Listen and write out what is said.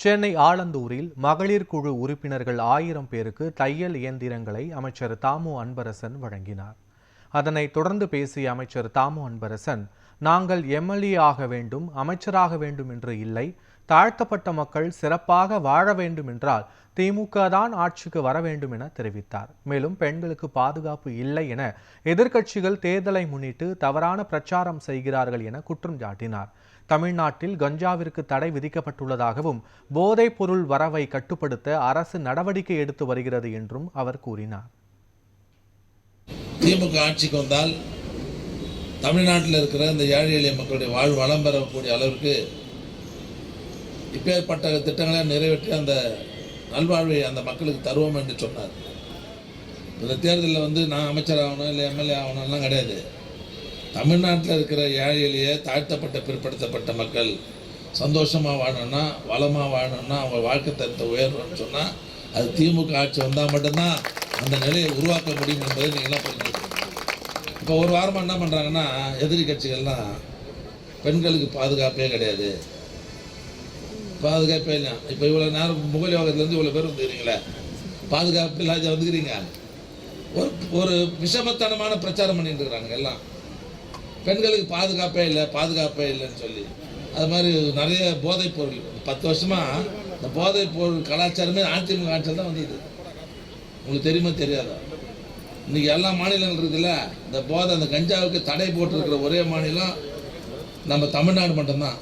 சென்னை ஆலந்தூரில் மகளிர் குழு உறுப்பினர்கள் 1000 பேருக்கு தையல் இயந்திரங்களை அமைச்சர் தாமு அன்பரசன் வழங்கினார். அதனைத் தொடர்ந்து பேசிய அமைச்சர் தாமு அன்பரசன், நாங்கள் எம்எல்ஏ ஆக வேண்டும், அமைச்சராக வேண்டும் என்று இல்லை, தாழ்த்தப்பட்ட மக்கள் சிறப்பாக வாழ வேண்டும் என்றால் திமுக தான் ஆட்சிக்கு வர வேண்டும் என தெரிவித்தார். மேலும் பெண்களுக்கு பாதுகாப்பு இல்லை என எதிர்க்கட்சிகள் தேர்தலை முன்னிட்டு தவறான பிரச்சாரம் செய்கிறார்கள் என குற்றம் சாட்டினார். தமிழ்நாட்டில் கஞ்சாவிற்கு தடை விதிக்கப்பட்டுள்ளதாகவும் போதைப் பொருள் வரவை கட்டுப்படுத்த அரசு நடவடிக்கை எடுத்து வருகிறது என்றும் அவர் கூறினார். திமுக ஆட்சிக்கு வந்தால் தமிழ்நாட்டில் இருக்கிற இந்த ஏழை எளிய மக்களுடைய வாழ்வு வளம் பெறக்கூடிய அளவிற்கு இப்பேற்பட்ட திட்டங்களை நிறைவேற்றி அந்த நல்வாழ்வை அந்த மக்களுக்கு தருவோம் என்று சொன்னார். இந்த தேர்தலில் நான் அமைச்சர் ஆகணும் இல்லை எம்எல்ஏ ஆகணும்லாம் கிடையாது. தமிழ்நாட்டில் இருக்கிற ஏழை எளிய தாழ்த்தப்பட்ட பிற்படுத்தப்பட்ட மக்கள் சந்தோஷமாக வாழணும்னா, வளமாக வாழணும்னா, அவங்க வாழ்க்கை தரத்தை உயரணும்னு சொன்னால் அது திமுக ஆட்சி வந்தால் மட்டும்தான் அந்த நிலையை உருவாக்க முடியும் என்பதை நீங்களாம் புரிஞ்சுக்கணும். இப்போ ஒரு வாரமாக என்ன பண்ணுறாங்கன்னா, எதிரி கட்சிகள்லாம் பெண்களுக்கு பாதுகாப்பே கிடையாது, பாதுகாப்பே இல்லை. இப்போ இவ்வளோ நேரம் முகல் யோகத்துலேருந்து இவ்வளோ பேர் வந்துக்கிறீங்களே, பாதுகாப்பு இல்லாத வந்துக்கிறீங்க. ஒரு விஷமத்தனமான பிரச்சாரம் பண்ணிட்டு இருக்கிறாங்க எல்லாம். பெண்களுக்கு பாதுகாப்பே இல்லை, பாதுகாப்பே இல்லைன்னு சொல்லி அது மாதிரி நிறைய போதைப் பொருள் 10 வருஷமாக இந்த போதைப் பொருள் கலாச்சாரமே அதிமுக ஆட்சியில் தான் வந்தது. உங்களுக்கு தெரியுமா தெரியாதா? இன்றைக்கி எல்லா மாநிலங்கள் இருக்குதுல்ல, இந்த போதை அந்த கஞ்சாவுக்கு தடை போட்டிருக்கிற ஒரே மாநிலம் நம்ம தமிழ்நாடு மட்டும்தான்.